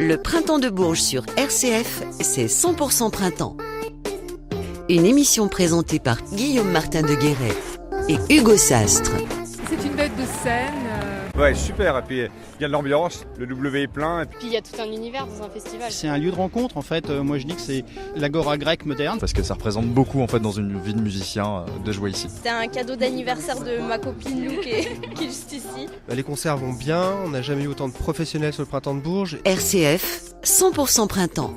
Le printemps de Bourges sur RCF, c'est 100% printemps. Une émission présentée par Guillaume Martin de Guéret et Hugo Sastre. C'est une bête de scène. Ouais, super, et puis il y a de l'ambiance, le W est plein. Puis il y a tout un univers dans un festival. C'est un lieu de rencontre en fait, moi je dis que c'est l'agora grecque moderne. Parce que ça représente beaucoup en fait dans une vie de musicien de jouer ici. C'était un cadeau d'anniversaire de ma copine Lou qui est juste ici. Les concerts vont bien, on n'a jamais eu autant de professionnels sur le printemps de Bourges. RCF, 100% printemps.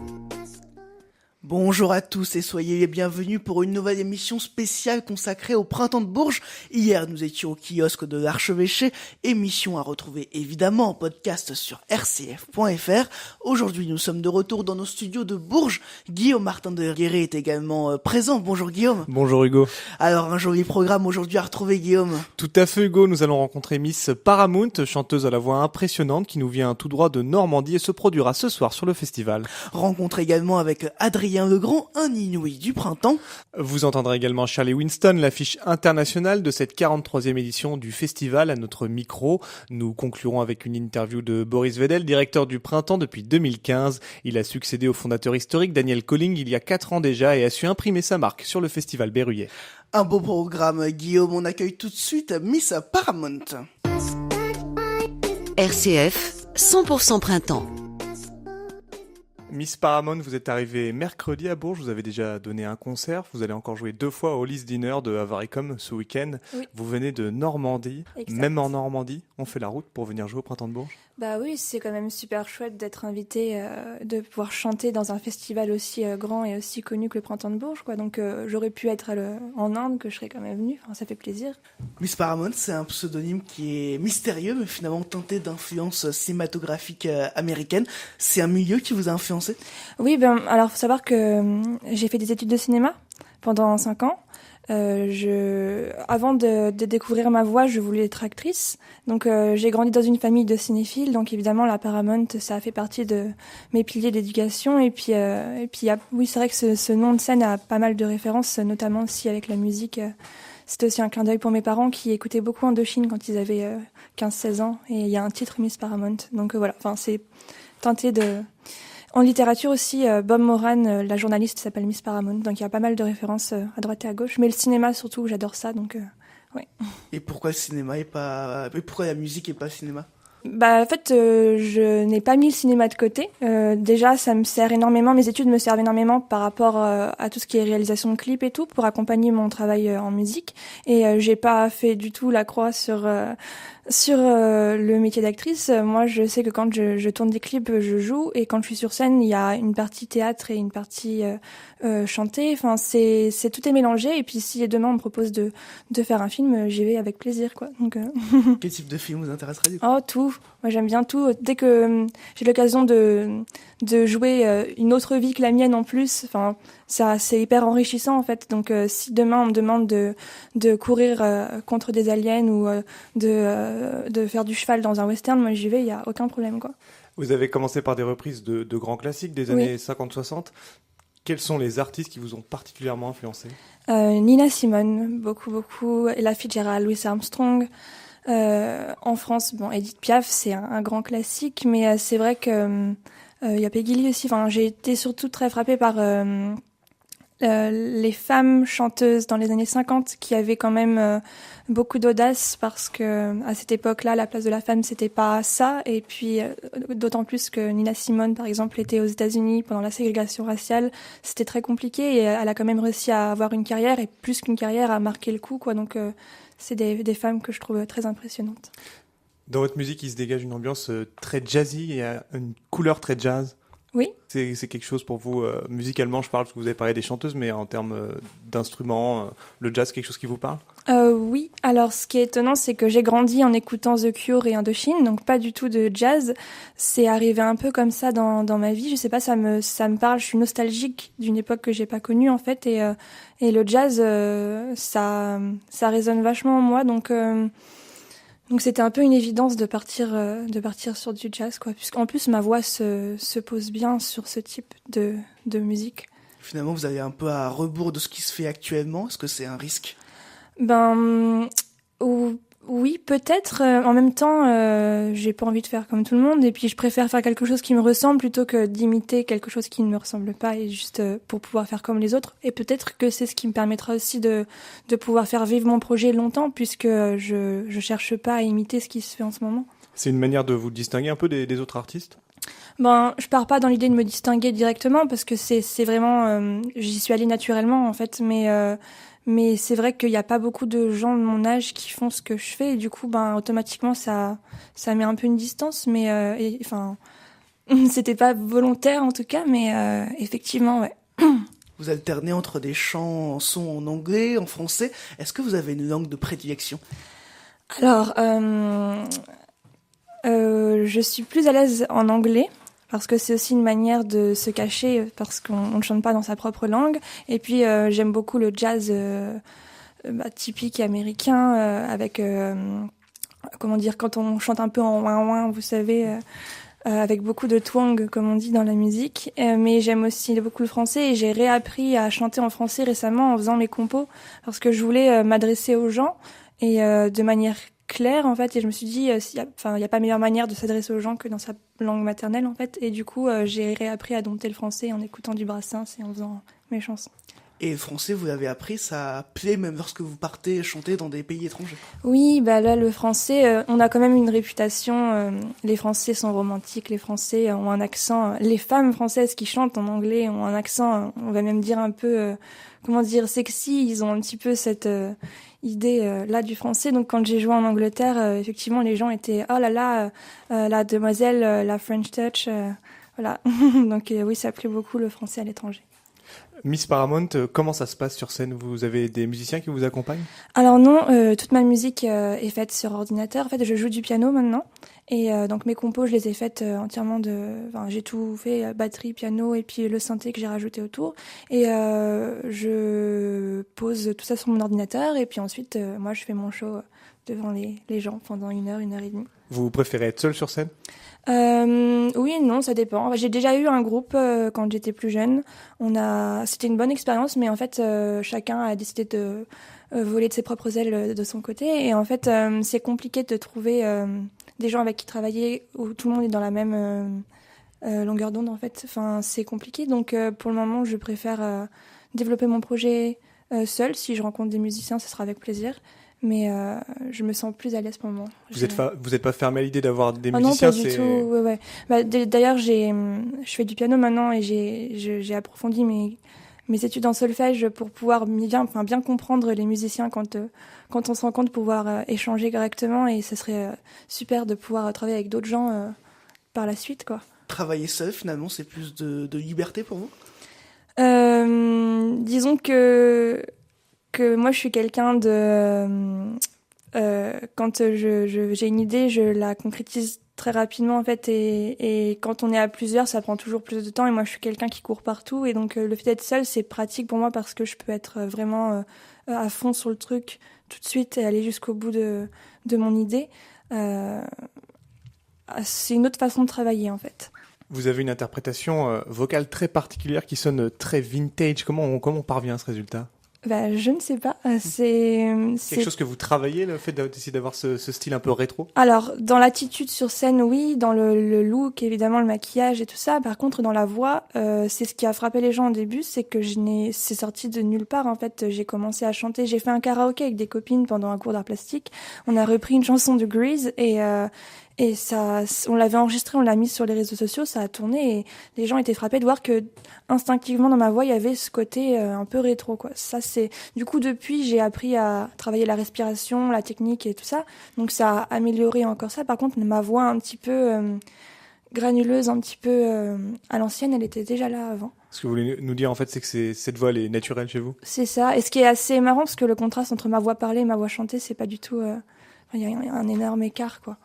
Bonjour à tous et soyez les bienvenus pour une nouvelle émission spéciale consacrée au printemps de Bourges. Hier, nous étions au kiosque de l'Archevêché, émission à retrouver évidemment en podcast sur rcf.fr. Aujourd'hui, nous sommes de retour dans nos studios de Bourges. Guillaume Martin de Guéret est également présent. Bonjour Guillaume. Bonjour Hugo. Alors, un joli programme aujourd'hui à retrouver, Guillaume. Tout à fait Hugo, nous allons rencontrer Miss Paramount, chanteuse à la voix impressionnante qui nous vient tout droit de Normandie et se produira ce soir sur le festival. Rencontre également avec Adrien Legrand, un inouï du printemps. Vous entendrez également Shirley Winston, l'affiche internationale de cette 43e édition du festival à notre micro. Nous conclurons avec une interview de Boris Vedel, directeur du printemps depuis 2015. Il a succédé au fondateur historique Daniel Colling il y a 4 ans déjà et a su imprimer sa marque sur le festival Berruyer. Un beau programme, Guillaume. On accueille tout de suite Miss Paramount. RCF, 100% printemps. Miss Paramount, vous êtes arrivée mercredi à Bourges, vous avez déjà donné un concert, vous allez encore jouer 2 fois au Hollis Dinner de Avaricom ce week-end. Oui. Vous venez de Normandie, Exact. Même en Normandie, on fait la route pour venir jouer au printemps de Bourges. Bah oui, c'est quand même super chouette d'être invité, de pouvoir chanter dans un festival aussi grand et aussi connu que le printemps de Bourges, quoi. Donc j'aurais pu être en Inde, que je serais quand même venue, enfin, ça fait plaisir. Miss Paramount, c'est un pseudonyme qui est mystérieux, mais finalement teinté d'influence cinématographique américaine. C'est un milieu qui vous a influencé ? Oui, alors faut savoir que j'ai fait des études de cinéma pendant 5 ans. Avant de découvrir ma voix, je voulais être actrice. Donc j'ai grandi dans une famille de cinéphiles, donc évidemment la Paramount, ça a fait partie de mes piliers d'éducation. Et puis oui, c'est vrai que ce nom de scène a pas mal de références, notamment aussi avec la musique. C'était aussi un clin d'œil pour mes parents qui écoutaient beaucoup Indochine quand ils avaient 15-16 ans. Et il y a un titre Miss Paramount. Donc voilà, enfin c'est teinté de... En littérature aussi, Bob Moran, la journaliste, s'appelle Miss Paramount. Donc il y a pas mal de références à droite et à gauche. Mais le cinéma surtout, j'adore ça. Donc ouais. Et pourquoi le cinéma et pas... pourquoi la musique et pas le cinéma ? Bah en fait, je n'ai pas mis le cinéma de côté. Déjà, ça me sert énormément. Mes études me servent énormément par rapport à tout ce qui est réalisation de clips et tout pour accompagner mon travail en musique. Et j'ai pas fait du tout la croix sur le métier d'actrice. Moi, je sais que quand je tourne des clips, je joue, et quand je suis sur scène, il y a une partie théâtre et une partie chantée. Enfin, tout est mélangé. Et puis, si demain on me propose de faire un film, j'y vais avec plaisir, quoi. Donc, Quel type de film vous intéresserait du coup ? Oh, tout. Moi, j'aime bien tout. Dès que j'ai l'occasion de jouer une autre vie que la mienne en plus, enfin, ça, c'est hyper enrichissant en fait. Donc, si demain on me demande de courir contre des aliens ou de faire du cheval dans un western, moi j'y vais, il y a aucun problème, quoi. Vous avez commencé par des reprises de grands classiques des années 50-60. Quels sont les artistes qui vous ont particulièrement influencé ? Nina Simone, beaucoup. Ella Fitzgerald, Louis Armstrong. En France, Edith Piaf, c'est un grand classique, mais c'est vrai que il y a Peggy Lee aussi. Enfin, j'ai été surtout très frappée par les femmes chanteuses dans les années 50 qui avaient quand même beaucoup d'audace, parce que à cette époque-là, la place de la femme, c'était pas ça. Et puis, d'autant plus que Nina Simone, par exemple, était aux États-Unis pendant la ségrégation raciale. C'était très compliqué et elle a quand même réussi à avoir une carrière, et plus qu'une carrière, à marquer le coup, quoi. Donc, c'est des femmes que je trouve très impressionnantes. Dans votre musique, il se dégage une ambiance très jazzy et une couleur très jazz. Oui. C'est quelque chose pour vous, musicalement, je parle parce que vous avez parlé des chanteuses, mais en termes d'instruments, le jazz, quelque chose qui vous parle ? Oui, alors ce qui est étonnant, c'est que j'ai grandi en écoutant The Cure et Indochine, donc pas du tout de jazz. C'est arrivé un peu comme ça dans ma vie, je sais pas, ça me parle, je suis nostalgique d'une époque que j'ai pas connue en fait, et le jazz, ça résonne vachement en moi, donc c'était un peu une évidence de partir sur du jazz, quoi, puisqu'en plus ma voix se pose bien sur ce type de musique. Finalement, vous allez un peu à rebours de ce qui se fait actuellement. Est-ce que c'est un risque ? Oui, peut-être. En même temps, j'ai pas envie de faire comme tout le monde, et puis je préfère faire quelque chose qui me ressemble plutôt que d'imiter quelque chose qui ne me ressemble pas, et juste pour pouvoir faire comme les autres. Et peut-être que c'est ce qui me permettra aussi de pouvoir faire vivre mon projet longtemps, puisque je cherche pas à imiter ce qui se fait en ce moment. C'est une manière de vous distinguer un peu des autres artistes ? Ben, je pars pas dans l'idée de me distinguer directement, parce que c'est vraiment, j'y suis allée naturellement en fait, mais c'est vrai qu'il y a pas beaucoup de gens de mon âge qui font ce que je fais, et du coup, ben, automatiquement, ça met un peu une distance, mais, enfin, c'était pas volontaire en tout cas, mais, effectivement, ouais. Vous alternez entre des chansons en anglais, en français. Est-ce que vous avez une langue de prédilection? Alors, je suis plus à l'aise en anglais, parce que c'est aussi une manière de se cacher, parce qu'on ne chante pas dans sa propre langue. Et puis, j'aime beaucoup le jazz typique américain, avec, comment dire, quand on chante un peu en ouin-ouin, vous savez, avec beaucoup de twang, comme on dit dans la musique. Mais j'aime aussi beaucoup le français, et j'ai réappris à chanter en français récemment en faisant mes compos, parce que je voulais m'adresser aux gens, et de manière claire en fait, et je me suis dit il y a pas meilleure manière de s'adresser aux gens que dans sa langue maternelle en fait, et du coup j'ai réappris à dompter le français en écoutant du Brassens et en faisant mes chansons. Et le français, vous l'avez appris, ça plaît même lorsque vous partez chanter dans des pays étrangers? Oui, bah là le français, on a quand même une réputation, les Français sont romantiques, les Français ont un accent, les femmes françaises qui chantent en anglais ont un accent, on va même dire un peu, comment dire, sexy, ils ont un petit peu cette idée là du français. Donc quand j'ai joué en Angleterre, effectivement les gens étaient oh là là, la demoiselle, la French touch, voilà. Donc oui, ça plaît beaucoup le français à l'étranger. Miss Paramount, comment ça se passe sur scène ? Vous avez des musiciens qui vous accompagnent ? Alors non, toute ma musique est faite sur ordinateur. En fait, je joue du piano maintenant, et donc mes compos, je les ai faites entièrement j'ai tout fait, batterie, piano, et puis le synthé que j'ai rajouté autour. Et je pose tout ça sur mon ordinateur, et puis ensuite, moi, je fais mon show devant les gens pendant 1 heure, 1 heure et demie. Vous préférez être seul sur scène ? Oui et non, ça dépend. J'ai déjà eu un groupe quand j'étais plus jeune. C'était une bonne expérience, mais en fait, chacun a décidé de voler de ses propres ailes de son côté. Et en fait, c'est compliqué de trouver des gens avec qui travailler où tout le monde est dans la même longueur d'onde. En fait, enfin, c'est compliqué. Donc, pour le moment, je préfère développer mon projet seul. Si je rencontre des musiciens, ce sera avec plaisir. Mais je me sens plus à l'aise pour le moment. Vous êtes pas fermé à l'idée d'avoir des musiciens? Non, pas du tout. Ouais. Bah, d'ailleurs, je fais du piano maintenant, et j'ai approfondi mes études en solfège pour pouvoir bien comprendre les musiciens quand on se rencontre, pouvoir échanger correctement, et ce serait super de pouvoir travailler avec d'autres gens par la suite, quoi. Travailler seul, finalement, c'est plus de liberté pour vous? Disons que moi je suis quelqu'un de quand j'ai une idée, je la concrétise très rapidement en fait, et quand on est à plusieurs, ça prend toujours plus de temps, et moi je suis quelqu'un qui court partout, et donc le fait d'être seul, c'est pratique pour moi, parce que je peux être vraiment à fond sur le truc tout de suite et aller jusqu'au bout de mon idée. C'est une autre façon de travailler en fait. Vous avez une interprétation vocale très particulière qui sonne très vintage. Comment on parvient à ce résultat ? Bah, je ne sais pas. C'est quelque chose que vous travaillez, le fait d'essayer d'avoir ce style un peu rétro? Alors, dans l'attitude sur scène, oui. Dans le look, évidemment, le maquillage et tout ça. Par contre, dans la voix, c'est ce qui a frappé les gens au début, c'est que c'est sorti de nulle part, en fait. J'ai commencé à chanter. J'ai fait un karaoké avec des copines pendant un cours d'art plastique. On a repris une chanson de Grease, et ça, on l'avait enregistré, on l'a mis sur les réseaux sociaux, ça a tourné, et les gens étaient frappés de voir que instinctivement dans ma voix il y avait ce côté un peu rétro, quoi. Ça, c'est du coup, depuis j'ai appris à travailler la respiration, la technique et tout ça, donc ça a amélioré encore ça. Par contre, ma voix un petit peu granuleuse, un petit peu à l'ancienne, elle était déjà là avant. Ce que vous voulez nous dire en fait, c'est que cette voix elle est naturelle chez vous? C'est ça, et ce qui est assez marrant, parce que le contraste entre ma voix parlée et ma voix chantée, c'est pas du tout, il y a un énorme écart, quoi.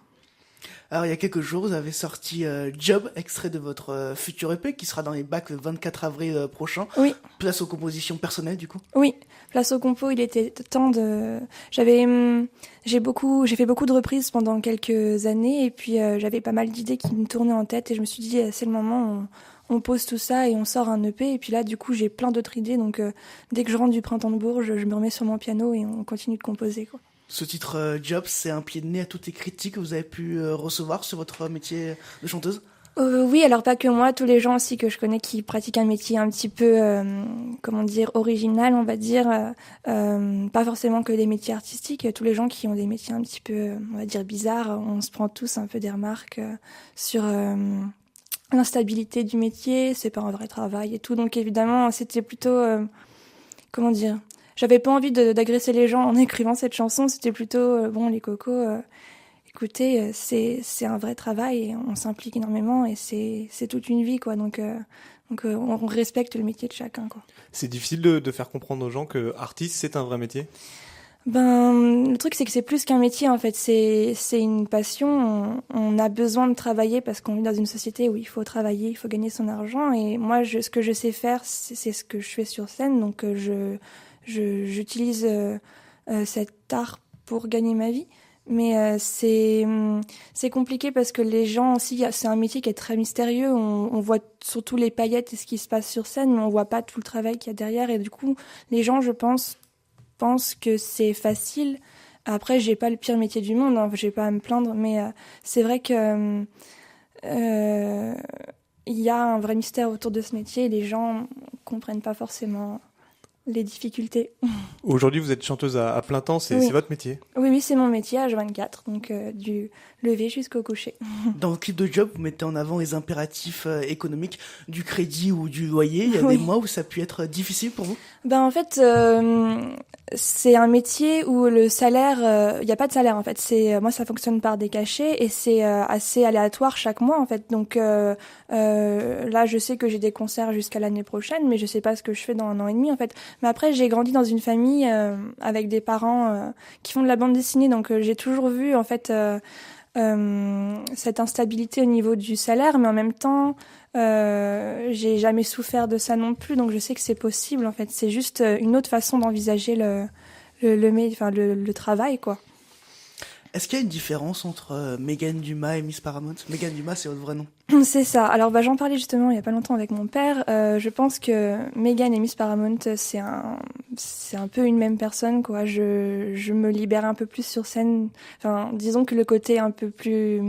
Alors, il y a quelques jours, vous avez sorti Job, extrait de votre futur EP, qui sera dans les bacs le 24 avril prochain. Oui. Place aux compositions personnelles, du coup? Oui, place aux compos, il était temps de... J'ai fait beaucoup de reprises pendant quelques années, et puis j'avais pas mal d'idées qui me tournaient en tête, et je me suis dit, c'est le moment, on pose tout ça et on sort un EP, et puis là, du coup, j'ai plein d'autres idées, donc dès que je rentre du Printemps de Bourges, je me remets sur mon piano et on continue de composer, quoi. Ce titre Job, c'est un pied de nez à toutes les critiques que vous avez pu recevoir sur votre métier de chanteuse? Oui, alors pas que moi, tous les gens aussi que je connais qui pratiquent un métier un petit peu, original, on va dire, pas forcément que des métiers artistiques, tous les gens qui ont des métiers un petit peu, on va dire bizarres, on se prend tous un peu des remarques sur l'instabilité du métier, c'est pas un vrai travail et tout, donc évidemment c'était plutôt, j'avais pas envie d'agresser les gens en écrivant cette chanson, c'était plutôt, bon les cocos, écoutez, c'est un vrai travail et on s'implique énormément et c'est toute une vie, quoi. Donc on respecte le métier de chacun, quoi. C'est difficile de faire comprendre aux gens que artiste, c'est un vrai métier? Le truc, c'est que c'est plus qu'un métier, en fait. C'est une passion. On a besoin de travailler parce qu'on vit dans une société où il faut travailler, il faut gagner son argent. Et moi, ce que je sais faire, c'est ce que je fais sur scène. Donc, j'utilise cet art pour gagner ma vie. Mais c'est compliqué parce que les gens aussi, c'est un métier qui est très mystérieux. On voit surtout les paillettes et ce qui se passe sur scène, mais on voit pas tout le travail qu'il y a derrière. Et du coup, les gens, je pense que c'est facile. Après, j'ai pas le pire métier du monde, hein, j'ai pas à me plaindre, mais c'est vrai que il y a un vrai mystère autour de ce métier et les gens comprennent pas forcément les difficultés. Aujourd'hui, vous êtes chanteuse à plein temps, c'est votre métier? Oui, c'est mon métier, H24, donc du lever jusqu'au coucher. Dans le clip de Job, vous mettez en avant les impératifs économiques du crédit ou du loyer. Il y a des mois où ça a pu être difficile pour vous? En fait, c'est un métier où le salaire, il n'y a pas de salaire en fait. Moi, ça fonctionne par des cachets et c'est assez aléatoire chaque mois en fait. Donc là, je sais que j'ai des concerts jusqu'à l'année prochaine, mais je sais pas ce que je fais dans 1 an et demi en fait. Mais après, j'ai grandi dans une famille avec des parents qui font de la bande dessinée, donc j'ai toujours vu en fait cette instabilité au niveau du salaire, mais en même temps, j'ai jamais souffert de ça non plus, donc je sais que c'est possible en fait. C'est juste une autre façon d'envisager le travail, quoi. Est-ce qu'il y a une différence entre Mégane Dumas et Miss Paramount? Mégane Dumas, c'est votre vrai nom? C'est ça. Alors, j'en parlais justement il y a pas longtemps avec mon père. Je pense que Mégane et Miss Paramount, c'est un peu une même personne, quoi. Je me libère un peu plus sur scène. Enfin, disons que le côté un peu plus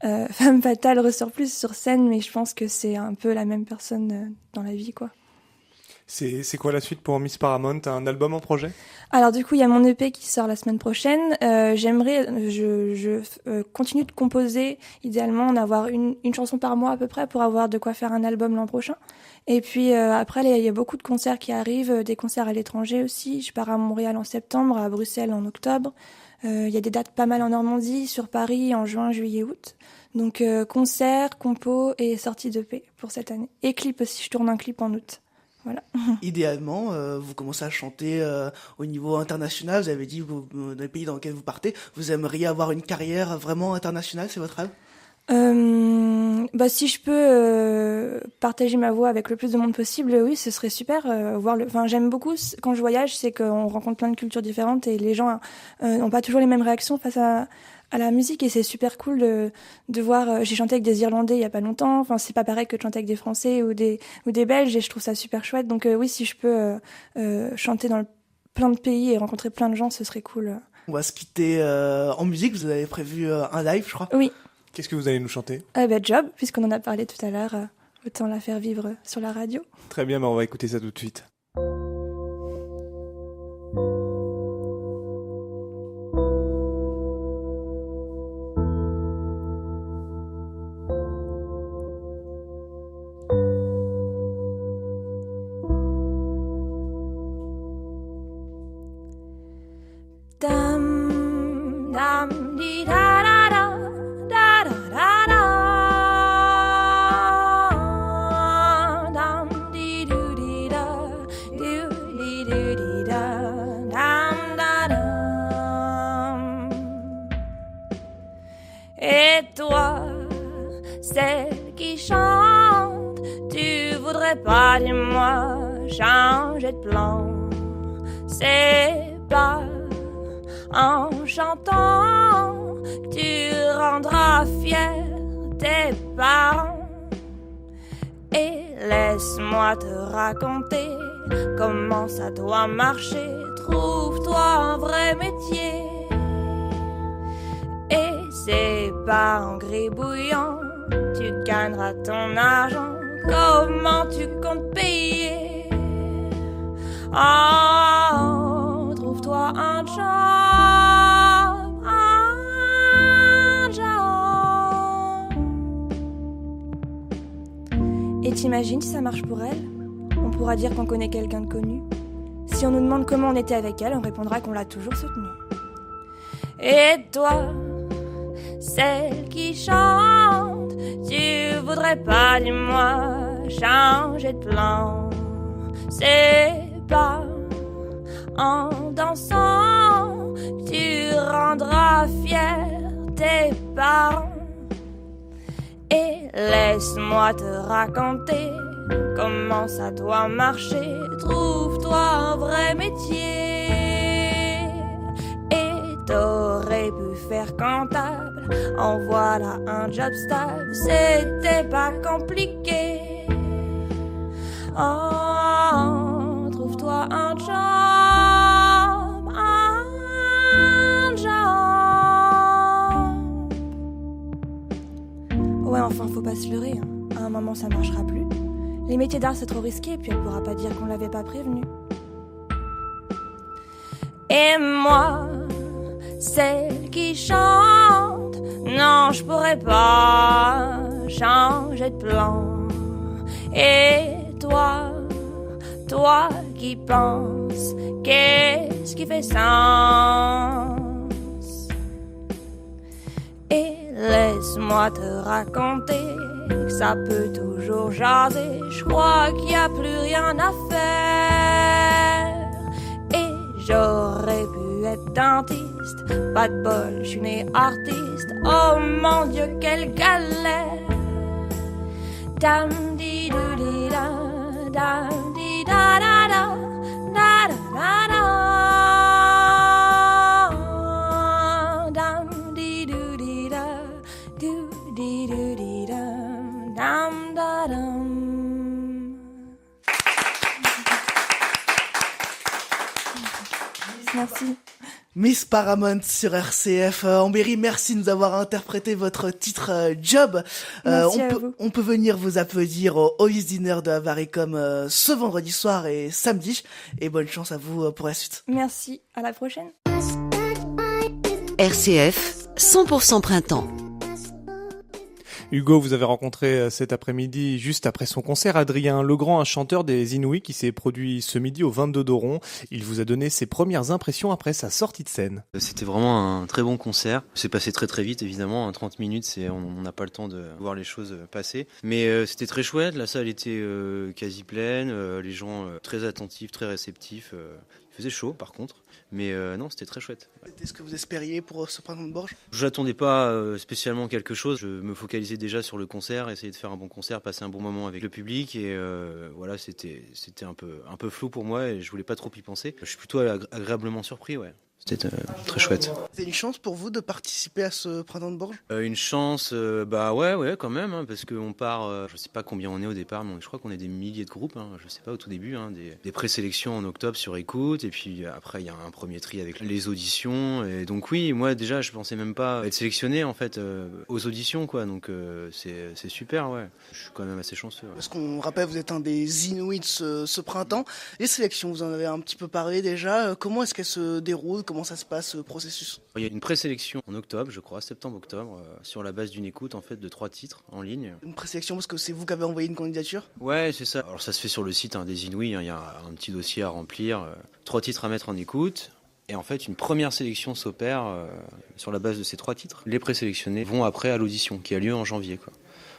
femme fatale ressort plus sur scène, mais je pense que c'est un peu la même personne dans la vie, quoi. C'est quoi la suite pour Miss Paramount? Un album en projet? Alors du coup, il y a mon EP qui sort la semaine prochaine. Je continue de composer, idéalement en avoir une chanson par mois à peu près pour avoir de quoi faire un album l'an prochain. Et puis après, il y a beaucoup de concerts qui arrivent, des concerts à l'étranger aussi. Je pars à Montréal en septembre, à Bruxelles en octobre. Il y a des dates pas mal en Normandie, sur Paris en juin, juillet, août. Donc concerts, compos et sortie d'EP pour cette année. Et clip aussi, je tourne un clip en août. Voilà. Idéalement, vous commencez à chanter au niveau international. Vous avez dit, dans les pays dans lesquels vous partez, vous aimeriez avoir une carrière vraiment internationale, c'est votre rêve? Si je peux partager ma voix avec le plus de monde possible, oui, ce serait super. J'aime beaucoup quand je voyage, c'est qu'on rencontre plein de cultures différentes et les gens n'ont pas toujours les mêmes réactions face à la musique et c'est super cool de voir. J'ai chanté avec des Irlandais il y a pas longtemps. Enfin, c'est pas pareil que de chanter avec des Français ou des Belges et je trouve ça super chouette. Donc oui, si je peux chanter dans plein de pays et rencontrer plein de gens, ce serait cool. On va se quitter en musique. Vous avez prévu un live, je crois. Oui. Qu'est-ce que vous allez nous chanter? Job, puisqu'on en a parlé tout à l'heure. Autant la faire vivre sur la radio. Très bien, on va écouter ça tout de suite. Et toi, celle qui chante, tu voudrais pas, dis-moi, changer de plan. C'est pas en chantant que tu rendras fier tes parents. Et laisse-moi te raconter comment ça doit marcher. trouve-toi un vrai métier. Et c'est pas en gribouillant, tu gagneras ton argent. Comment tu comptes payer? Oh, trouve-toi un job, un job. Et t'imagines si ça marche pour elle? On pourra dire qu'on connaît quelqu'un de connu. Si on nous demande comment on était avec elle, on répondra qu'on l'a toujours soutenue. Et toi, celle qui chante, tu voudrais pas, dis-moi, changer de plan? C'est pas en dansant que tu rendras fier tes parents. Et laisse-moi te raconter comment ça doit marcher. Trouve-toi un vrai métier. Et t'aurais pu faire comptable, en voilà un job stable. C'était pas compliqué. Oh, trouve-toi un job, un job. Ouais, enfin, faut pas se leurrer, hein. À un moment, ça marchera plus. Les métiers d'art, c'est trop risqué, et puis elle pourra pas dire qu'on l'avait pas prévenue. Et moi, celle qui chante, non, je pourrais pas changer de plan. Et toi, toi qui penses, qu'est-ce qui fait sens? Et laisse-moi te raconter que ça peut toujours jaser. Je crois qu'il n'y a plus rien à faire. Et j'aurais pu être dentiste, pas de bol, je suis né artiste. Oh mon Dieu, quelle galère. Dam di do di da, dam di da da da, da da da da. Dam di do di da, do di do di da, dam da dam. Merci. Miss Paramount sur RCF. Ambéry, merci de nous avoir interprété votre titre Job. Merci à vous. On peut venir vous applaudir au Always Dinner de Avaricom ce vendredi soir et samedi. Et bonne chance à vous pour la suite. Merci, à la prochaine. RCF 100% printemps. Hugo, vous avez rencontré cet après-midi, juste après son concert, Adrien Legrand, un chanteur des Inouïs qui s'est produit ce midi au 22 d'Oron. Il vous a donné ses premières impressions après sa sortie de scène. C'était vraiment un très bon concert. C'est passé très très vite, évidemment. 30 minutes, on n'a pas le temps de voir les choses passer. Mais c'était très chouette. La salle était quasi pleine. Les gens très attentifs, très réceptifs. Il faisait chaud, par contre. Mais non, c'était très chouette. C'était ce que vous espériez pour ce printemps de Bourges? Je n'attendais pas spécialement quelque chose. Je me focalisais déjà sur le concert, essayer de faire un bon concert, passer un bon moment avec le public. Et voilà, c'était un peu flou pour moi et je voulais pas trop y penser. Je suis plutôt agréablement surpris, ouais. C'était très chouette. C'est une chance pour vous de participer à ce printemps de Bourges? Une chance, bah ouais, quand même, hein, parce qu'on part, je sais pas combien on est au départ, mais je crois qu'on est des milliers de groupes, hein, je sais pas au tout début, hein, des présélections en octobre sur écoute, et puis après il y a un premier tri avec les auditions, et donc oui, moi déjà je pensais même pas être sélectionné en fait aux auditions, quoi, donc c'est super, ouais. Je suis quand même assez chanceux. Ouais. Parce qu'on rappelle, vous êtes un des Inouïs de ce printemps. Les sélections, vous en avez un petit peu parlé déjà. Comment est-ce qu'elles se déroulent? Comment ça se passe, ce processus? Il y a une présélection en octobre, je crois, septembre-octobre, sur la base d'une écoute en fait de 3 titres en ligne. Une présélection parce que c'est vous qui avez envoyé une candidature? Ouais, c'est ça. Alors ça se fait sur le site des Inouïs, hein, il y a un petit dossier à remplir, 3 titres à mettre en écoute. Et en fait, une première sélection s'opère sur la base de ces 3 titres. Les présélectionnés vont après à l'audition qui a lieu en janvier, quoi.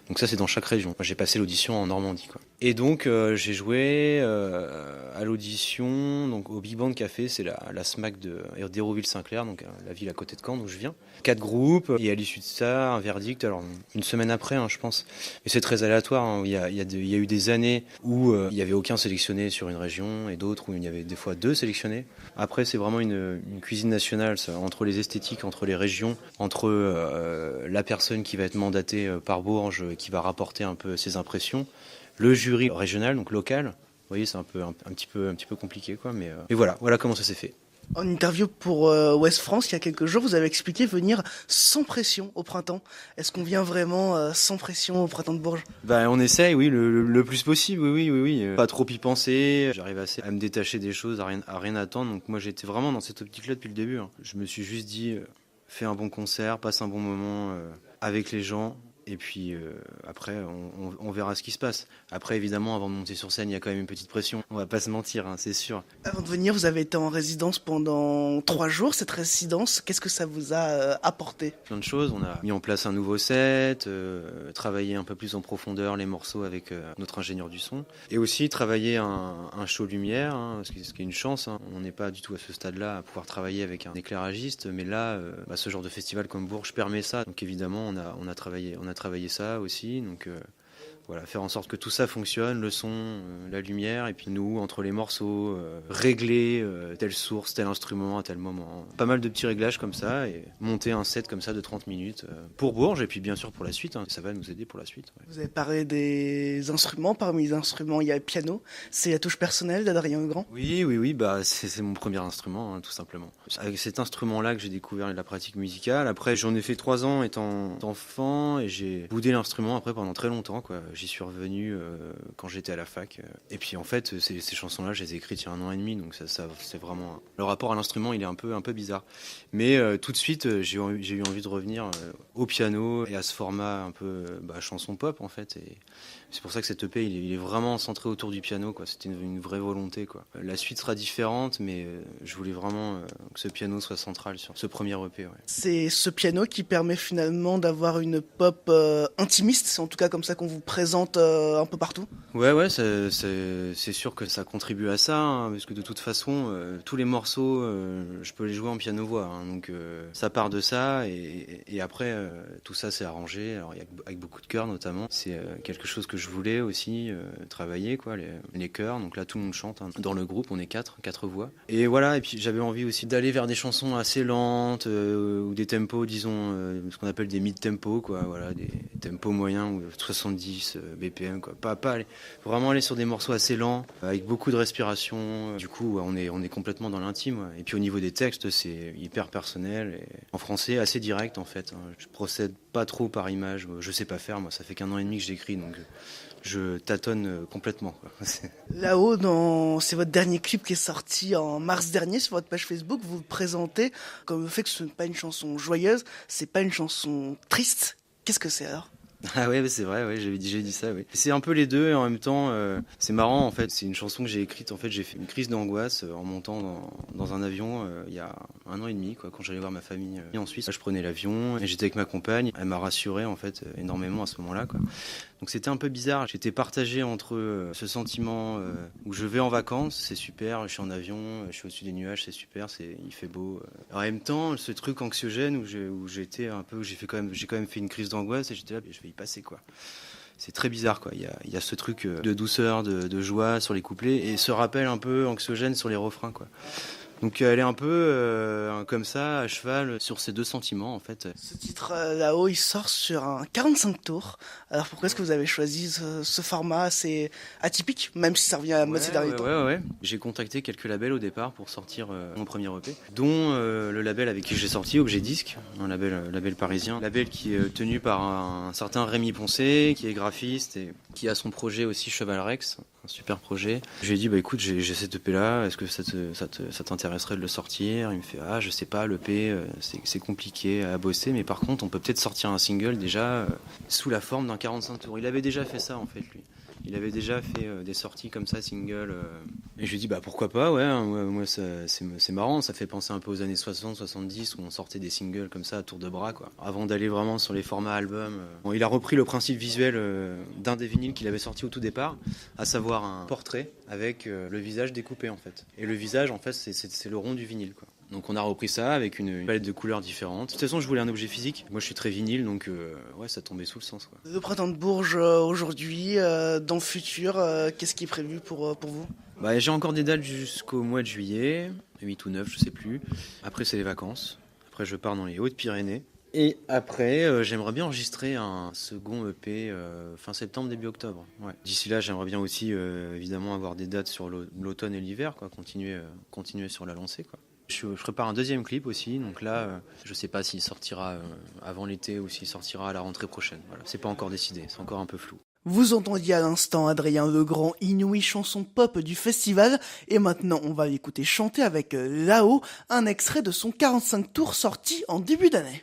Donc ça, c'est dans chaque région. Moi, j'ai passé l'audition en Normandie, quoi. Et donc, j'ai joué à l'audition donc au Big Band Café, c'est la SMAC d'Hérouville-Saint-Clair, donc la ville à côté de Caen, d'où je viens. 4 groupes, et à l'issue de ça, un verdict, alors une semaine après, hein, je pense. Et c'est très aléatoire, hein. Il y a eu des années où il n'y avait aucun sélectionné sur une région, et d'autres où il y avait des fois 2 sélectionnés. Après, c'est vraiment une cuisine nationale, ça, entre les esthétiques, entre les régions, entre la personne qui va être mandatée par Bourges, qui va rapporter un peu ses impressions, le jury régional, donc local, Vous voyez, c'est un petit peu compliqué, quoi. Mais voilà comment ça s'est fait. En interview pour Ouest France, il y a quelques jours, vous avez expliqué venir sans pression au printemps. Est-ce qu'on vient vraiment sans pression au printemps de Bourges ? On essaye, oui, le plus possible, oui. Pas trop y penser. J'arrive assez à me détacher des choses, à rien attendre. Donc moi, j'étais vraiment dans cette optique-là depuis le début. Je me suis juste dit, fais un bon concert, passe un bon moment avec les gens. Et puis après, on verra ce qui se passe. Après, évidemment, avant de monter sur scène, il y a quand même une petite pression. On va pas se mentir, c'est sûr. Avant de venir, vous avez été en résidence pendant 3 jours. Cette résidence, qu'est-ce que ça vous a apporté ? Plein de choses. On a mis en place un nouveau set, travaillé un peu plus en profondeur les morceaux avec notre ingénieur du son. Et aussi travailler un show lumière, ce qui est une chance. On n'est pas du tout à ce stade-là à pouvoir travailler avec un éclairagiste. Mais là, ce genre de festival comme Bourges permet ça. Donc évidemment, on a travaillé ça aussi, donc voilà, faire en sorte que tout ça fonctionne, le son, la lumière, et puis nous, entre les morceaux, régler telle source, tel instrument à tel moment. Pas mal de petits réglages comme ça, et monter un set comme ça de 30 minutes pour Bourges, et puis bien sûr pour la suite, ça va nous aider pour la suite. Ouais. Vous avez parlé des instruments, parmi les instruments il y a le piano, c'est la touche personnelle d'Adrien Legrand ? Oui, c'est mon premier instrument, tout simplement. Avec cet instrument-là que j'ai découvert la pratique musicale, après j'en ai fait 3 ans étant enfant, et j'ai boudé l'instrument après pendant très longtemps, quoi. J'y suis revenu quand j'étais à la fac. Et puis en fait, ces chansons-là, je les ai écrites il y a 1 an et demi, donc ça c'est vraiment... Le rapport à l'instrument, il est un peu bizarre. Mais tout de suite, j'ai eu envie de revenir au piano et à ce format un peu chanson pop, en fait. Et c'est pour ça que cet EP, il est vraiment centré autour du piano, quoi. C'était une vraie volonté, quoi. La suite sera différente, mais je voulais vraiment que ce piano soit central sur ce premier EP. Ouais. C'est ce piano qui permet finalement d'avoir une pop intimiste, c'est en tout cas comme ça qu'on vous présente un peu partout. Ouais, c'est sûr que ça contribue à ça, parce que de toute façon, tous les morceaux, je peux les jouer en piano-voix, donc ça part de ça, et après, tout ça c'est arrangé, alors avec beaucoup de chœurs notamment. C'est quelque chose que je voulais aussi travailler, quoi, les chœurs, donc là tout le monde chante, dans le groupe, on est 4 voix. Et voilà, et puis j'avais envie aussi d'aller vers des chansons assez lentes, ou des tempos, disons, ce qu'on appelle des mid-tempos, quoi, voilà, des tempos moyens, ou 70 BPM, quoi. Vraiment aller sur des morceaux assez lents, avec beaucoup de respiration. Du coup, on est complètement dans l'intime. Ouais. Et puis au niveau des textes, c'est hyper personnel. Et en français, assez direct en fait. Je procède pas trop par image. Je sais pas faire, moi. Ça fait qu'1 an et demi que j'écris, donc je tâtonne complètement. Quoi. Là-haut, c'est votre dernier clip qui est sorti en mars dernier sur votre page Facebook. Vous le présentez comme le fait que ce n'est pas une chanson joyeuse, c'est pas une chanson triste. Qu'est-ce que c'est alors ? Ah ouais, c'est vrai, ouais, j'ai dit ça, oui. C'est un peu les deux, et en même temps, c'est marrant, en fait. C'est une chanson que j'ai écrite, en fait, j'ai fait une crise d'angoisse en montant dans un avion il y a 1 an et demi, quoi, quand j'allais voir ma famille en Suisse. Je prenais l'avion, et j'étais avec ma compagne. Elle m'a rassuré, en fait, énormément à ce moment-là, quoi. Donc c'était un peu bizarre. J'étais partagé entre ce sentiment où je vais en vacances, c'est super, je suis en avion, je suis au-dessus des nuages, c'est super, il fait beau. En même temps, ce truc anxiogène où j'étais un peu, j'ai quand même fait une crise d'angoisse, et j'étais là, je vais y passer, quoi. C'est très bizarre, quoi. Il y a ce truc de douceur, de joie sur les couplets, et ce rappel un peu anxiogène sur les refrains, quoi. Donc elle est un peu comme ça, à cheval, sur ces deux sentiments, en fait. Ce titre là-haut, il sort sur un 45 tours. Alors pourquoi est-ce que vous avez choisi ce format assez atypique, même si ça revient à la mode ces derniers temps ? Ouais. J'ai contacté quelques labels au départ pour sortir mon premier EP, dont le label avec qui j'ai sorti, Objet Disque, un label parisien. Label qui est tenu par un certain Rémi Poncé, qui est graphiste et qui a son projet aussi Cheval Rex, un super projet. Je lui ai dit, écoute, j'ai cet EP là, est-ce que ça t'intéresserait de le sortir ? Il me fait, je sais pas, l'EP c'est compliqué à bosser, mais par contre on peut peut-être sortir un single déjà sous la forme d'un 45 tours. Il avait déjà fait ça en fait, lui. Il avait déjà fait des sorties comme ça, single. Et je lui ai dit, pourquoi pas, ouais, moi c'est marrant, ça fait penser un peu aux années 60-70 où on sortait des singles comme ça à tour de bras, quoi. Avant d'aller vraiment sur les formats albums. Bon, il a repris le principe visuel d'un des vinyles qu'il avait sorti au tout départ, à savoir un portrait avec le visage découpé en fait. Et le visage, en fait, c'est le rond du vinyle, quoi. Donc on a repris ça avec une palette de couleurs différentes. De toute façon, je voulais un objet physique. Moi, je suis très vinyle, donc ça tombait sous le sens, quoi. Le printemps de Bourges aujourd'hui, dans le futur, qu'est-ce qui est prévu pour vous ? J'ai encore des dates jusqu'au mois de juillet, 8 ou 9, je sais plus. Après, c'est les vacances. Après, je pars dans les Hautes-Pyrénées. Et après, j'aimerais bien enregistrer un second EP fin septembre, début octobre. Ouais. D'ici là, j'aimerais bien aussi évidemment avoir des dates sur l'automne et l'hiver, quoi, continuer sur la lancée, quoi. Je prépare un deuxième clip aussi, donc là, je sais pas s'il sortira avant l'été ou s'il sortira à la rentrée prochaine. Voilà, c'est pas encore décidé, c'est encore un peu flou. Vous entendiez à l'instant Adrien Legrand, Inouï, chanson pop du festival, et maintenant on va l'écouter chanter avec Là-haut, un extrait de son 45 tours sorti en début d'année.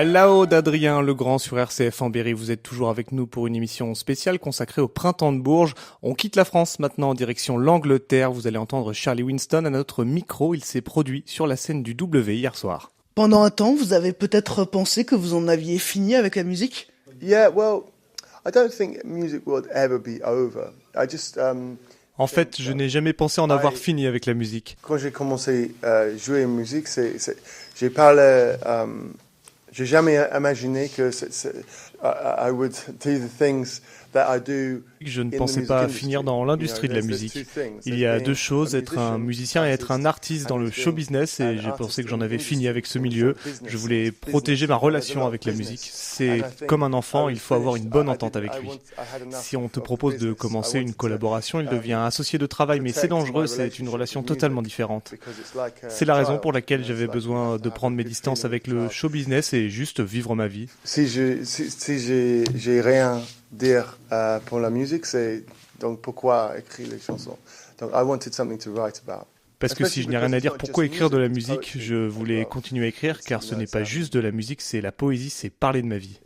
Là-haut d'Adrien Legrand sur RCF en Berry, vous êtes toujours avec nous pour une émission spéciale consacrée au printemps de Bourges. On quitte la France maintenant en direction l'Angleterre. Vous allez entendre Charlie Winston à notre micro. Il s'est produit sur la scène du W hier soir. Pendant un temps, vous avez peut-être pensé que vous en aviez fini avec la musique? Yeah, well, I don't think music will ever be over. I just En fait, je n'ai jamais pensé en avoir fini avec la musique. Quand j'ai commencé à jouer musique, j'ai parlé, j'ai jamais imaginé que I would do the things that I do. Je ne pensais pas finir dans l'industrie de la musique. Il y a deux choses, être un musicien et être un artiste dans le show business, et j'ai pensé que j'en avais fini avec ce milieu. Je voulais protéger ma relation avec la musique. C'est comme un enfant, il faut avoir une bonne entente avec lui. Si on te propose de commencer une collaboration, il devient associé de travail, mais c'est dangereux, c'est une relation totalement différente. C'est la raison pour laquelle j'avais besoin de prendre mes distances avec le show business et juste vivre ma vie. Si j'ai rien dire pour la musique, c'est donc pourquoi écrire les chansons. Donc I wanted something to write about. Parce que si je n'ai rien à dire, pourquoi écrire de la musique? Je voulais continuer à écrire, car ce n'est pas juste de la musique, c'est la poésie, c'est parler de ma vie.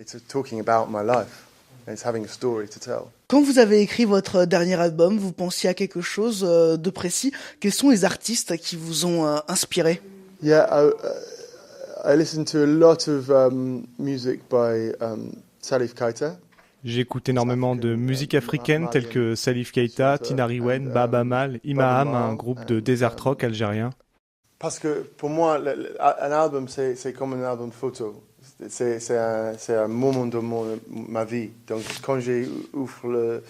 Quand vous avez écrit votre dernier album, vous pensiez à quelque chose de précis? Quels sont les artistes qui vous ont inspiré? Yeah, I listened to a lot of music by Salif Keita. J'écoute énormément de musique africaine telle que Salif Keita, Tinariwen, Baaba Maal, Imaham, un groupe de desert rock algérien. Parce que pour moi, un album, c'est comme un album photo. C'est un moment de ma vie. Donc quand j'ai ouvert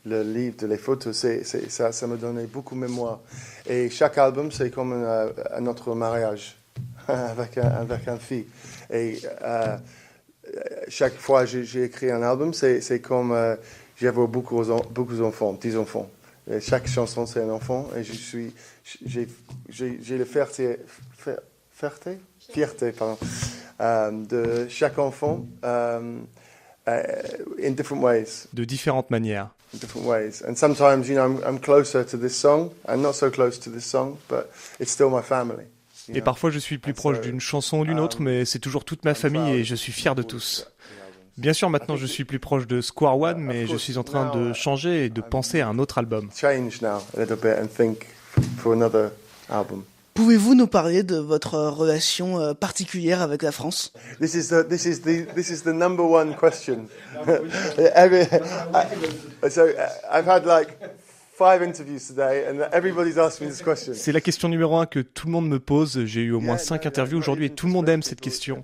le livre de les photos, ça me donnait beaucoup de mémoire. Et chaque album, c'est comme un autre mariage avec une fille. Et chaque fois que j'ai écrit un album, c'est comme j'avais beaucoup d'enfants, 10 enfants. Et chaque chanson, c'est un enfant. Et j'ai la fierté de chaque enfant in different ways. De différentes manières. In different ways. And sometimes, I'm closer to this song and not so close to this song, but it's still my family. Et parfois je suis plus proche d'une chanson ou d'une autre, mais c'est toujours toute ma famille et je suis fier de tous. Bien sûr, maintenant je suis plus proche de Square One, mais je suis en train de changer et de penser à un autre album. Pouvez-vous nous parler de votre relation particulière avec la France? This is the number one question. I've had like 5 interviews today and everybody's asked me this question. C'est la question numéro 1 que tout le monde me pose. J'ai eu au moins 5 interviews aujourd'hui et tout le monde aime cette question.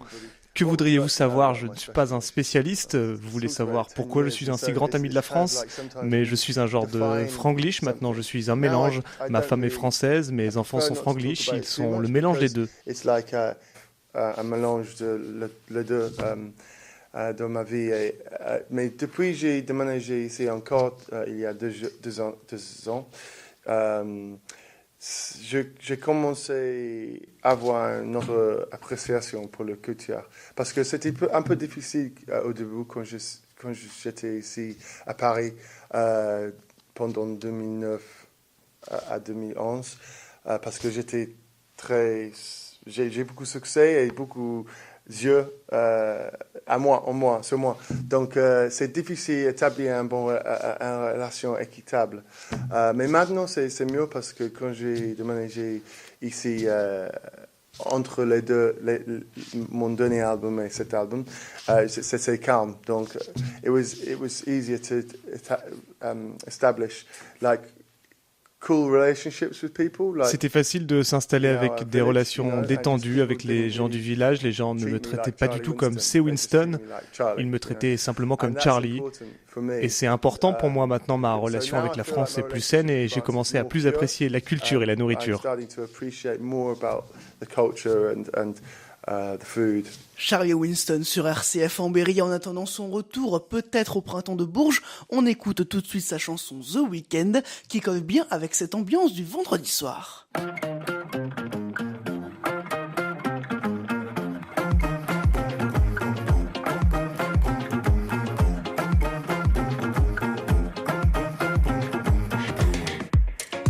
Que voudriez-vous savoir? Je ne suis pas un spécialiste. Vous voulez savoir pourquoi je suis un si grand ami de la France? Mais je suis un genre de franglish. Maintenant, je suis un mélange. Ma femme est française, mes enfants sont franglish. Ils sont le mélange des deux. It's like un mélange de les deux. Dans ma vie. Mais depuis que j'ai déménagé ici encore, il y a deux ans, j'ai commencé à avoir une autre appréciation pour la culture. Parce que c'était un peu difficile au début quand j'étais ici à Paris pendant 2009 à 2011, parce que j'ai beaucoup de succès et beaucoup yeux sur moi. Donc, c'est difficile d'établir une relation équitable. Mais maintenant, c'est mieux parce que quand j'ai déménagé ici, entre les deux, mon dernier album et cet album, c'est calme. Donc, it was easier to establish cool relationships with people. C'était facile de s'installer avec des relations détendues avec les gens du village. Les gens ne me traitaient pas du tout comme C. Winston. Ils me traitaient simplement comme Charlie. Et c'est important pour moi maintenant. Ma relation avec la France est plus saine et j'ai commencé à plus apprécier la culture et la nourriture. Charlie Winston sur RCF en Berry. En attendant son retour, peut-être au printemps de Bourges, on écoute tout de suite sa chanson The Weeknd, qui colle bien avec cette ambiance du vendredi soir.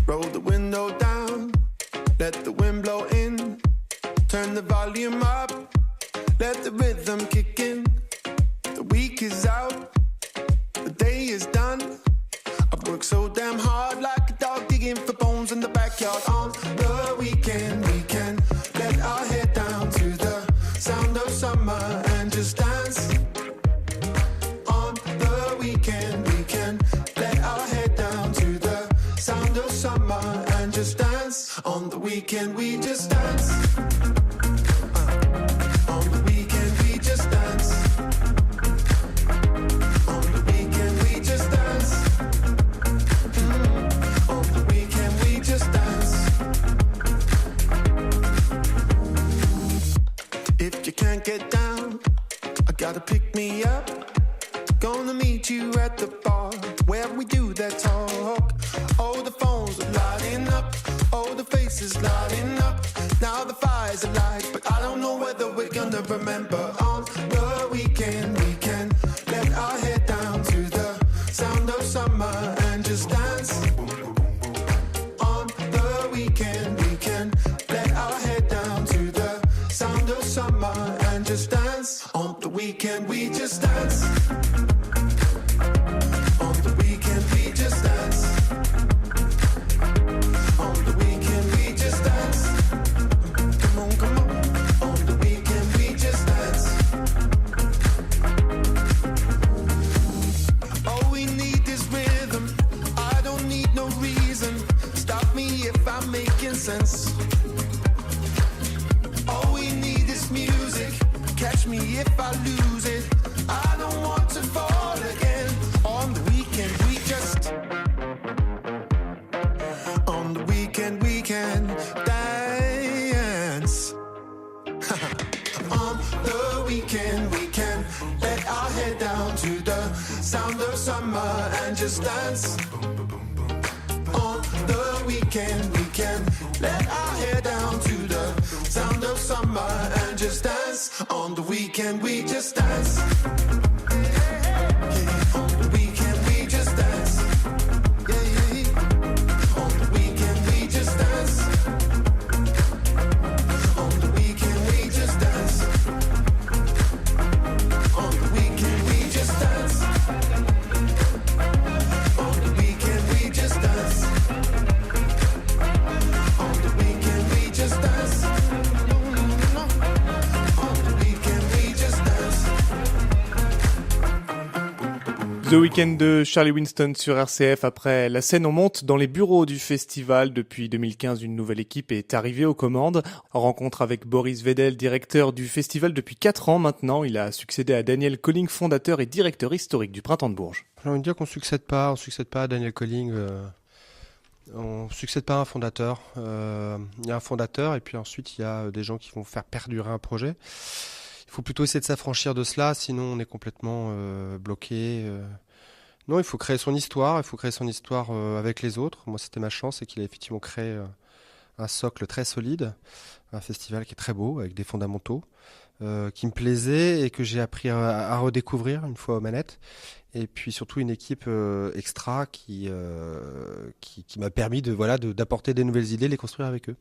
Roll the window down, let the wind blow in, turn the volume up. let the rhythm kick in. The week is out, the day is done. I've worked so damn hard like a dog digging for bones in the backyard. On the weekend, we can let our head down to the sound of summer and just dance. On the weekend, we can let our head down to the sound of summer and just dance. On the weekend, we just dance. On the weekend, we just dance. On the weekend, we just dance. On the weekend, we just dance. If you can't get down, I gotta pick me up. Gonna meet you at the bar where we do that talk. Oh, the phones are lighting up. Oh, the faces lighting up. Now the fires are light, but I don't know whether we're gonna remember. On the weekend, we can let our head down to the sound of summer and just dance. On the weekend, we can let our head down to the sound of summer and just dance. On the weekend, we just dance. On the weekend, we just dance. On the weekend, we just dance. Come on, come on. On the weekend, we just dance. All we need is rhythm. I don't need no reason. Stop me if I'm making sense. All we need is music. Catch me if I lose it. I don't want to fall again. On the weekend, we just. On the weekend, we can dance. On the weekend, we can let our head down to the sound of summer and just dance. On the weekend, we can let our head down to the sound of summer and just dance. On the weekend, we just dance. Yeah, on the weekend, we just dance. Yeah, yeah. On the weekend, we just dance. On the weekend, we just dance. On the weekend, we just dance. On the weekend, we just dance. On the weekend, we just dance. On the weekend, we just dance. The Weeknd de Charlie Winston sur RCF. Après la scène, on monte dans les bureaux du festival. Depuis 2015, une nouvelle équipe est arrivée aux commandes. Rencontre avec Boris Vedel, directeur du festival depuis 4 ans maintenant. Il a succédé à Daniel Colling, fondateur et directeur historique du Printemps de Bourges. J'ai envie de dire qu'on succède pas à Daniel Colling. On succède pas à un fondateur. Il y a un fondateur et puis ensuite il y a des gens qui vont faire perdurer un projet. Il faut plutôt essayer de s'affranchir de cela, sinon on est complètement bloqué. Non, il faut créer son histoire. Il faut créer son histoire avec les autres. Moi, c'était ma chance, c'est qu'il a effectivement créé un socle très solide, un festival qui est très beau avec des fondamentaux, qui me plaisait et que j'ai appris à redécouvrir une fois aux manettes. Et puis surtout une équipe extra qui m'a permis d'apporter des nouvelles idées, de les construire avec eux.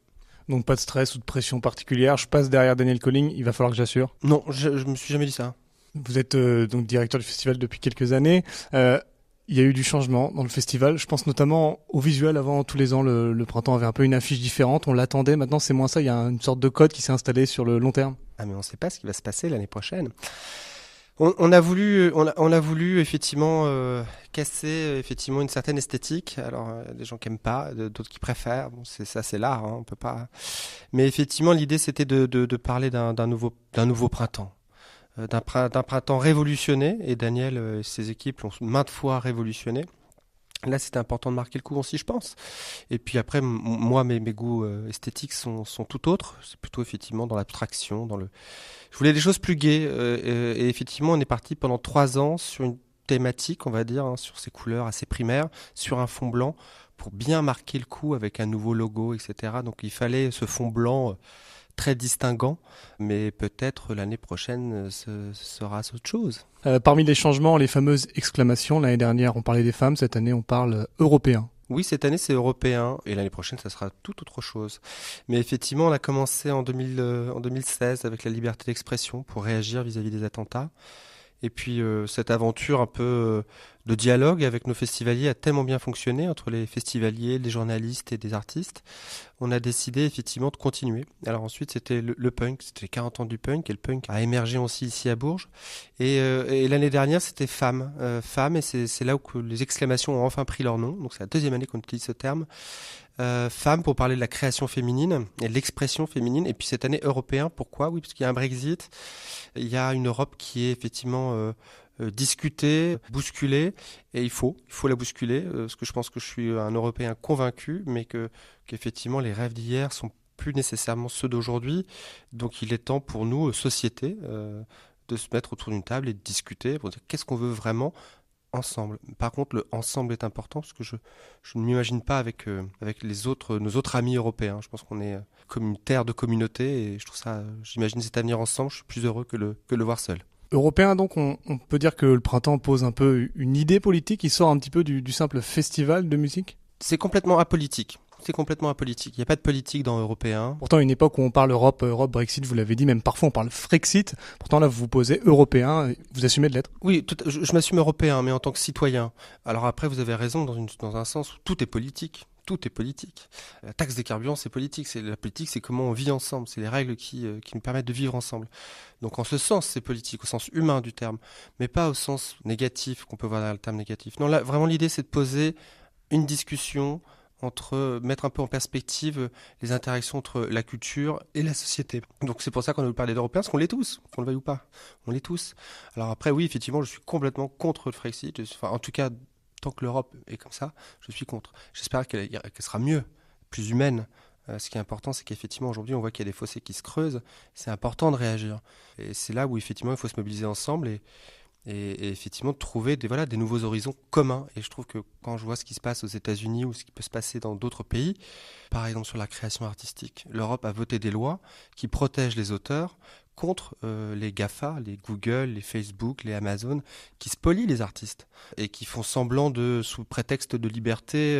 Donc pas de stress ou de pression particulière. Je passe derrière Daniel Colling, il va falloir que j'assure. Non, je me suis jamais dit ça. Vous êtes donc directeur du festival depuis quelques années. Il y a eu du changement dans le festival. Je pense notamment au visuel. Avant, tous les ans, le printemps avait un peu une affiche différente. On l'attendait. Maintenant, c'est moins ça. Il y a une sorte de code qui s'est installé sur le long terme. Ah, mais on ne sait pas ce qui va se passer l'année prochaine. On a voulu effectivement casser effectivement une certaine esthétique. Alors il y a des gens qui aiment pas, d'autres qui préfèrent. Bon, c'est l'art, hein, on peut pas. Mais effectivement, l'idée c'était de parler d'un nouveau printemps. D'un printemps révolutionné, et Daniel et ses équipes l'ont maintes fois révolutionné. Là, c'était important de marquer le coup aussi, je pense. Et puis après, moi, mes goûts esthétiques sont tout autres. C'est plutôt effectivement dans l'abstraction, Je voulais des choses plus gaies. Et effectivement, on est parti pendant 3 ans sur une thématique, on va dire, hein, sur ces couleurs assez primaires, sur un fond blanc, pour bien marquer le coup avec un nouveau logo, etc. Donc il fallait ce fond blanc très distinguant, mais peut-être l'année prochaine ce sera autre chose. Parmi les changements, les fameuses exclamations. L'année dernière, on parlait des femmes. Cette année, on parle européen. Oui, cette année c'est européen et l'année prochaine ça sera tout autre chose. Mais effectivement, on a commencé en 2016 avec la liberté d'expression pour réagir vis-à-vis des attentats. Et puis cette aventure un peu de dialogue avec nos festivaliers a tellement bien fonctionné entre les festivaliers, les journalistes et des artistes. On a décidé effectivement de continuer. Alors ensuite c'était le punk, c'était les 40 ans du punk et le punk a émergé aussi ici à Bourges. Et l'année dernière c'était Femmes. Femmes et c'est là où que les exclamations ont enfin pris leur nom. Donc c'est la deuxième année qu'on utilise ce terme. Femmes pour parler de la création féminine et de l'expression féminine. Et puis cette année européen, pourquoi ? Oui, parce qu'il y a un Brexit, il y a une Europe qui est effectivement discutée, bousculée, et il faut la bousculer, parce que je pense que je suis un Européen convaincu, mais qu'effectivement les rêves d'hier sont plus nécessairement ceux d'aujourd'hui. Donc il est temps pour nous, société, de se mettre autour d'une table et de discuter pour dire qu'est-ce qu'on veut vraiment ensemble. Par contre, le ensemble est important parce que je ne m'imagine pas avec nos autres amis européens. Je pense qu'on est comme une terre de communauté et j'imagine cet avenir ensemble. Je suis plus heureux que le voir seul. Européen, donc, on peut dire que le printemps pose un peu une idée politique qui sort un petit peu du simple festival de musique ? C'est complètement apolitique. Il n'y a pas de politique dans Européen. Pourtant, à une époque où on parle Europe, Brexit, vous l'avez dit, même parfois on parle Frexit. Pourtant, là, vous vous posez Européen, vous assumez de l'être. Oui, je m'assume Européen, mais en tant que citoyen. Alors après, vous avez raison dans un sens où tout est politique. Tout est politique. La taxe des carburants, c'est politique. La politique, c'est comment on vit ensemble. C'est les règles qui nous permettent de vivre ensemble. Donc en ce sens, c'est politique, au sens humain du terme, mais pas au sens négatif qu'on peut voir dans le terme négatif. Non, là, vraiment, l'idée, c'est de poser une discussion mettre un peu en perspective les interactions entre la culture et la société. Donc c'est pour ça qu'on a voulu parler d'Européens, parce qu'on l'est tous, qu'on le veuille ou pas. On l'est tous. Alors après, oui, effectivement, je suis complètement contre le Frexit. En tout cas, tant que l'Europe est comme ça, je suis contre. J'espère qu'elle sera mieux, plus humaine. Ce qui est important, c'est qu'effectivement, aujourd'hui, on voit qu'il y a des fossés qui se creusent. C'est important de réagir. Et c'est là où, effectivement, il faut se mobiliser ensemble et effectivement, trouver des nouveaux horizons communs. Et je trouve que quand je vois ce qui se passe aux États-Unis ou ce qui peut se passer dans d'autres pays, par exemple sur la création artistique, l'Europe a voté des lois qui protègent les auteurs contre les GAFA, les Google, les Facebook, les Amazon, qui spolient les artistes et qui font semblant sous prétexte de liberté,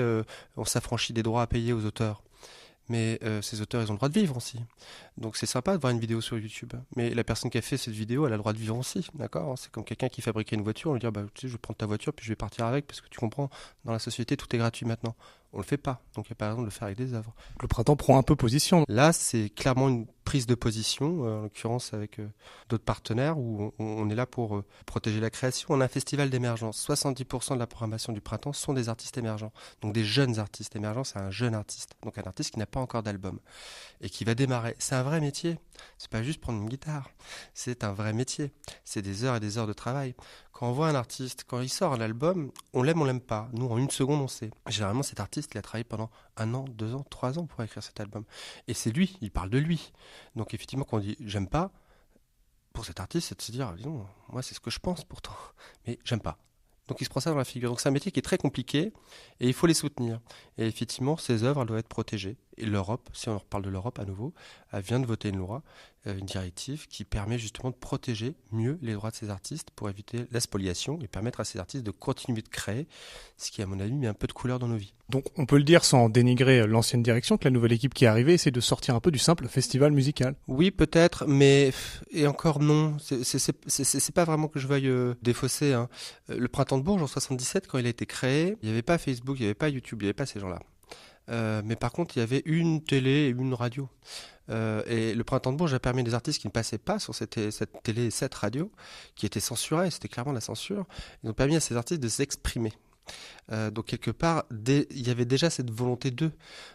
on s'affranchit des droits à payer aux auteurs. Mais ces auteurs, ils ont le droit de vivre aussi. Donc c'est sympa de voir une vidéo sur YouTube. Mais la personne qui a fait cette vidéo, elle a le droit de vivre aussi, d'accord ? C'est comme quelqu'un qui fabriquait une voiture, on lui dit tu sais, je vais prendre ta voiture puis je vais partir avec, parce que tu comprends, dans la société, tout est gratuit maintenant. On le fait pas, donc il n'y a pas raison de le faire avec des œuvres. Le printemps prend un peu position. Là, c'est clairement une prise de position, en l'occurrence avec d'autres partenaires, où on est là pour protéger la création. On a un festival d'émergence. 70% de la programmation du printemps sont des artistes émergents. Donc des jeunes artistes émergents, c'est un jeune artiste. Donc un artiste qui n'a pas encore d'album et qui va démarrer. C'est un vrai métier. C'est pas juste prendre une guitare. C'est un vrai métier. C'est des heures et des heures de travail. Quand on voit un artiste, quand il sort un album, on l'aime pas. Nous, en une seconde, on sait. Généralement, cet artiste, il a travaillé pendant 1 an, 2 ans, 3 ans pour écrire cet album. Et c'est lui, il parle de lui. Donc effectivement, quand on dit « j'aime pas », pour cet artiste, c'est de se dire « disons, moi, c'est ce que je pense pourtant, mais j'aime pas ». Donc il se prend ça dans la figure. Donc c'est un métier qui est très compliqué et il faut les soutenir. Et effectivement, ces œuvres, elles doivent être protégées. Et l'Europe, si on reparle de l'Europe à nouveau, elle vient de voter une loi, une directive qui permet justement de protéger mieux les droits de ces artistes pour éviter la spoliation et permettre à ces artistes de continuer de créer, ce qui, à mon avis, met un peu de couleur dans nos vies. Donc on peut le dire sans dénigrer l'ancienne direction, que la nouvelle équipe qui est arrivée essaie de sortir un peu du simple festival musical. Oui, peut-être, mais et encore non. C'est pas vraiment que je veuille défausser. Hein. Le Printemps de Bourges en 77, quand il a été créé, il n'y avait pas Facebook, il n'y avait pas YouTube, il n'y avait pas ces gens-là. Mais par contre, il y avait une télé et une radio. Et le Printemps de Bourges a permis des artistes qui ne passaient pas sur cette télé et cette radio, qui étaient censurés, c'était clairement la censure. Ils ont permis à ces artistes de s'exprimer. Donc quelque part, il y avait déjà cette volonté de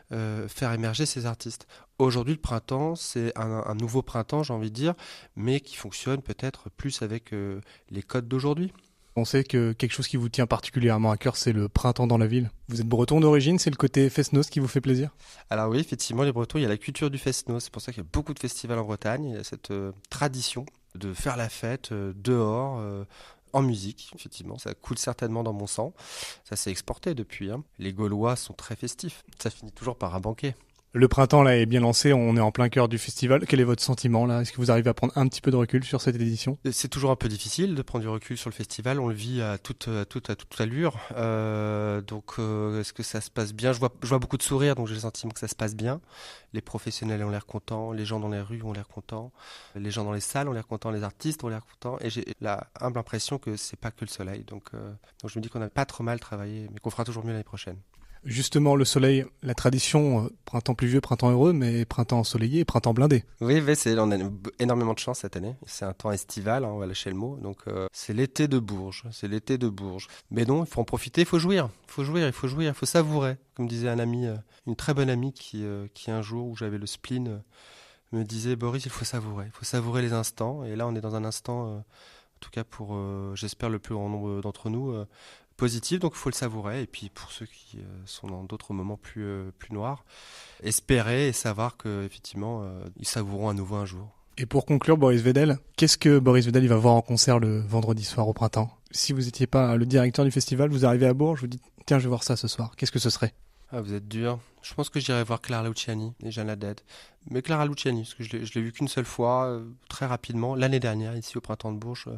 faire émerger ces artistes. Aujourd'hui, le printemps, c'est un nouveau printemps, j'ai envie de dire, mais qui fonctionne peut-être plus avec les codes d'aujourd'hui. On sait que quelque chose qui vous tient particulièrement à cœur, c'est le printemps dans la ville. Vous êtes breton d'origine, c'est le côté fest-noz qui vous fait plaisir ? Alors oui, effectivement, les Bretons, il y a la culture du fest-noz. C'est pour ça qu'il y a beaucoup de festivals en Bretagne. Il y a cette tradition de faire la fête dehors, en musique. Effectivement, ça coule certainement dans mon sang. Ça s'est exporté depuis. Hein. Les Gaulois sont très festifs. Ça finit toujours par un banquet. Le printemps là est bien lancé, on est en plein cœur du festival. Quel est votre sentiment là ? Est-ce que vous arrivez à prendre un petit peu de recul sur cette édition ? C'est toujours un peu difficile de prendre du recul sur le festival, on le vit à toute allure. Est-ce que ça se passe bien ? Je vois beaucoup de sourires, donc j'ai le sentiment que ça se passe bien. Les professionnels ont l'air contents, les gens dans les rues ont l'air contents, les gens dans les salles ont l'air contents, les artistes ont l'air contents. Et j'ai la humble impression que c'est pas que le soleil. Donc je me dis qu'on n'a pas trop mal travaillé, mais qu'on fera toujours mieux l'année prochaine. Justement, le soleil, la tradition, printemps pluvieux, printemps heureux, mais printemps ensoleillé, printemps blindé. Oui, on a énormément de chance cette année. C'est un temps estival, on va lâcher le mot. Donc c'est l'été de Bourges, Mais non, il faut en profiter, il faut jouir, il faut savourer. Comme disait un ami, une très bonne amie qui un jour où j'avais le spleen me disait, Boris, il faut savourer les instants. Et là, on est dans un instant, en tout cas pour, j'espère, le plus grand nombre d'entre nous, positif, donc il faut le savourer. Et puis pour ceux qui sont dans d'autres moments plus noirs, espérer et savoir qu'effectivement, ils savoureront à nouveau un jour. Et pour conclure, Boris Vedel, qu'est-ce que Boris Vedel il va voir en concert le vendredi soir au printemps ? Si vous n'étiez pas le directeur du festival, vous arrivez à Bourges, vous dites « Tiens, je vais voir ça ce soir », qu'est-ce que ce serait ? Ah, vous êtes dur. Je pense que j'irai voir Clara Luciani et Jeanne Haddad. Mais Clara Luciani, parce que je l'ai vue qu'une seule fois, très rapidement, l'année dernière, ici au Printemps de Bourges,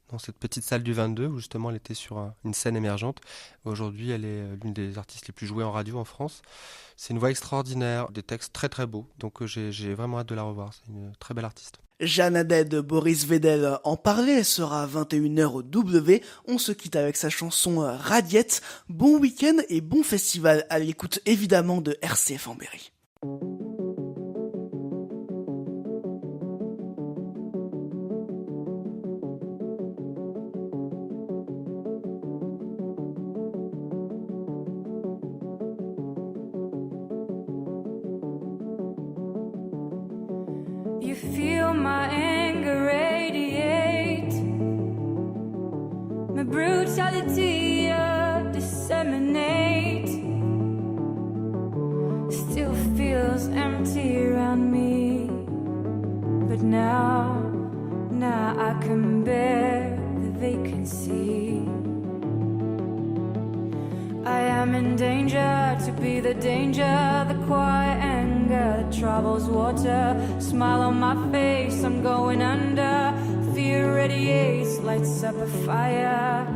dans cette petite salle du 22, où justement elle était sur une scène émergente. Aujourd'hui, elle est l'une des artistes les plus jouées en radio en France. C'est une voix extraordinaire, des textes très très beaux. Donc j'ai vraiment hâte de la revoir. C'est une très belle artiste. Jeanne Haddad, Boris Vedel en parlait, elle sera à 21h au W. On se quitte avec sa chanson Radiette. Bon week-end et bon festival à l'écoute évidemment de RCF en Berry. You feel my anger radiate, my brutality disseminate. Still feels empty around me, but now I can bear the vacancy. I am in danger to be the danger, the quiet anger that troubles water. Smile on my face, I'm going under. Fear radiates, lights up a fire.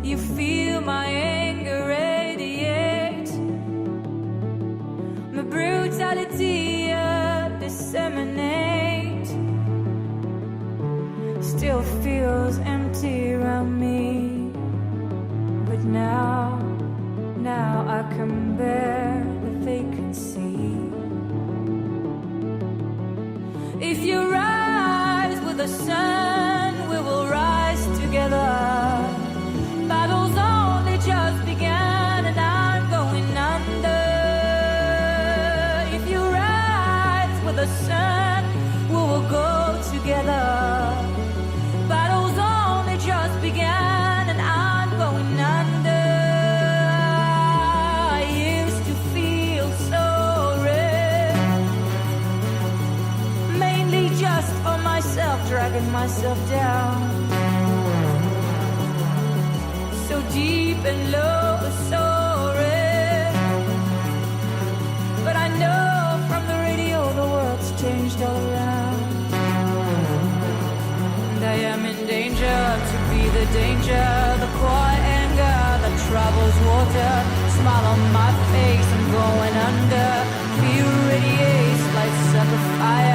You feel my anger radiate, my brutality disseminate. Still feels empty around me, but now I can bear the vacancy. If you rise with the sun, we will rise together. Battle's only just begun and I'm going under. If you rise with the sun, we will go together. Battle's only just begun and I'm going under. Dragging myself down so deep and low, sorry. But I know from the radio the world's changed all around, and I am in danger to be the danger, the quiet anger that travels water. Smile on my face, I'm going under. Fear radiates, lights up a fire.